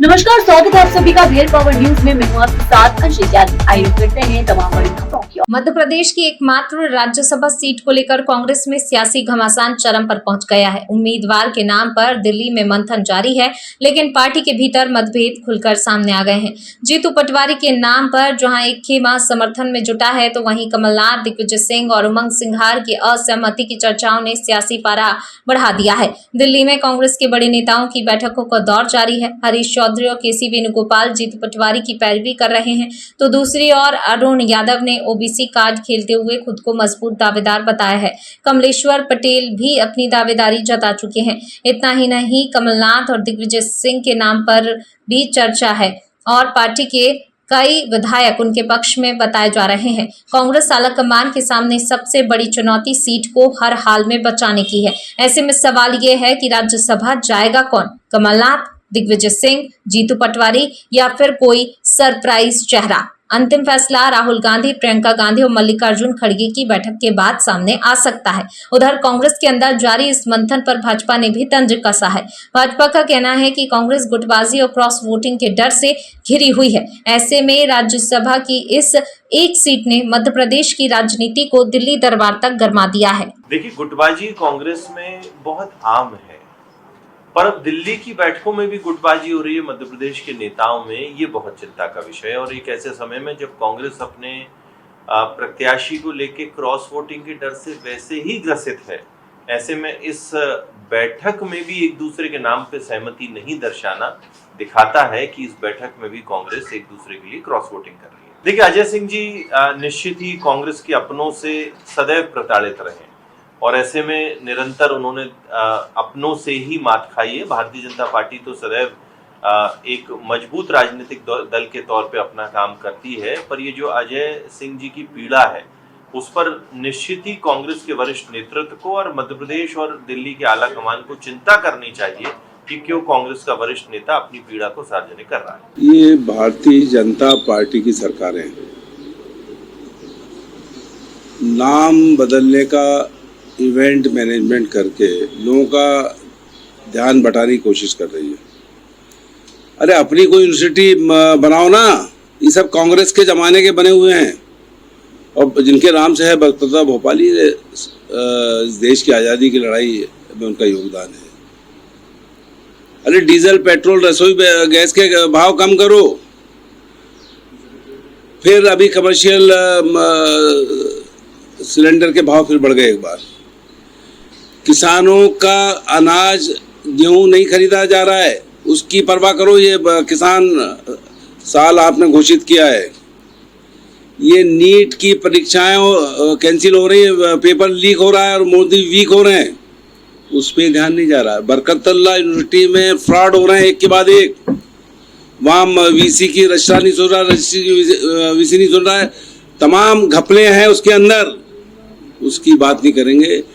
नमस्कार, स्वागत है आप सभी का रियल पावर न्यूज में। मैं हूं आपके साथ अंशित यादव। आइए करते हैं तमाम बड़ी खबरों की। मध्य प्रदेश की एकमात्र राज्यसभा सीट को लेकर कांग्रेस में सियासी घमासान चरम पर पहुंच गया है। उम्मीदवार के नाम पर दिल्ली में मंथन जारी है, लेकिन पार्टी के भीतर मतभेद खुलकर सामने आ गए हैं। जीतू पटवारी के नाम पर जहां एक खेमा समर्थन में जुटा है, तो वहीं कमलनाथ, दिग्विजय सिंह और उमंग सिंघार की असहमति की चर्चाओं ने सियासी पारा बढ़ा दिया है। दिल्ली में कांग्रेस के बड़े नेताओं की बैठकों का दौर जारी है। हरीश चौधरी और केसी वेणुगोपाल जीतू पटवारी की पैरवी कर रहे हैं, तो दूसरी ओर अरुण यादव ने ओबीसी कार्ड खेलते हुए खुद को मजबूत दावेदार बताया है। कमलेश्वर पटेल भी अपनी दावेदारी जता चुके हैं। इतना ही नहीं, कमलनाथ और दिग्विजय सिंह के नाम पर भी चर्चा है और पार्टी के कई विधायक उनके पक्ष में बताए जा रहे हैं। कांग्रेस आलाकमान के सामने सबसे बड़ी चुनौती सीट को हर हाल में बचाने की है। ऐसे में सवाल ये है कि राज्यसभा जाएगा कौन? कमलनाथ, दिग्विजय सिंह, जीतू पटवारी या फिर कोई सरप्राइज चेहरा? अंतिम फैसला राहुल गांधी, प्रियंका गांधी और मल्लिकार्जुन खड़गे की बैठक के बाद सामने आ सकता है। उधर कांग्रेस के अंदर जारी इस मंथन पर भाजपा ने भी तंज कसा है। भाजपा का कहना है कि कांग्रेस गुटबाजी और क्रॉस वोटिंग के डर से घिरी हुई है। ऐसे में राज्यसभा की इस एक सीट ने मध्य प्रदेश की राजनीति को दिल्ली दरबार तक गरमा दिया है। देखिए, गुटबाजी कांग्रेस में बहुत आम है, पर अब दिल्ली की बैठकों में भी गुटबाजी हो रही है मध्य प्रदेश के नेताओं में। ये बहुत चिंता का विषय है और एक ऐसे समय में जब कांग्रेस अपने प्रत्याशी को लेके क्रॉस वोटिंग के डर से वैसे ही ग्रसित है, ऐसे में इस बैठक में भी एक दूसरे के नाम पे सहमति नहीं दर्शाना दिखाता है कि इस बैठक में भी कांग्रेस एक दूसरे के लिए क्रॉस वोटिंग कर रही है। देखिए, अजय सिंह जी निश्चित ही कांग्रेस के अपनों से सदैव प्रताड़ित रहे और ऐसे में निरंतर उन्होंने अपनों से ही मात खाई है। भारतीय जनता पार्टी तो सदैव एक मजबूत राजनीतिक दल के तौर पे अपना काम करती है, पर ये जो अजय सिंह जी की पीड़ा है उस पर निश्चित ही कांग्रेस के वरिष्ठ नेतृत्व को और मध्य प्रदेश और दिल्ली के आला कमान को चिंता करनी चाहिए कि क्यों कांग्रेस का वरिष्ठ नेता अपनी पीड़ा को सार्वजनिक कर रहा है। ये भारतीय जनता पार्टी की सरकार है, नाम बदलने का इवेंट मैनेजमेंट करके लोगों का ध्यान बटाने की कोशिश कर रही है। अरे अपनी कोई यूनिवर्सिटी बनाओ ना, ये सब कांग्रेस के जमाने के बने हुए हैं और जिनके नाम से है बख्तता भोपाली, देश की आज़ादी की लड़ाई में उनका योगदान है। अरे डीजल, पेट्रोल, रसोई गैस के भाव कम करो। फिर अभी कमर्शियल सिलेंडर के भाव फिर बढ़ गए एक बार। किसानों का अनाज, गेहूं नहीं खरीदा जा रहा है, उसकी परवाह करो। ये किसान साल आपने घोषित किया है। ये नीट की परीक्षाएं कैंसिल हो रही है, पेपर लीक हो रहा है और मोदी वीक हो रहे हैं, उस पर ध्यान नहीं जा रहा है। बरकतुल्लाह यूनिवर्सिटी में फ्रॉड हो रहे हैं एक के बाद एक। वहाँ वीसी की रजिस्ट्रार नहीं सुन रहा, रजिस्ट्री की वीसी नहीं सुन रहा है, तमाम घपले हैं उसके अंदर, उसकी बात नहीं करेंगे।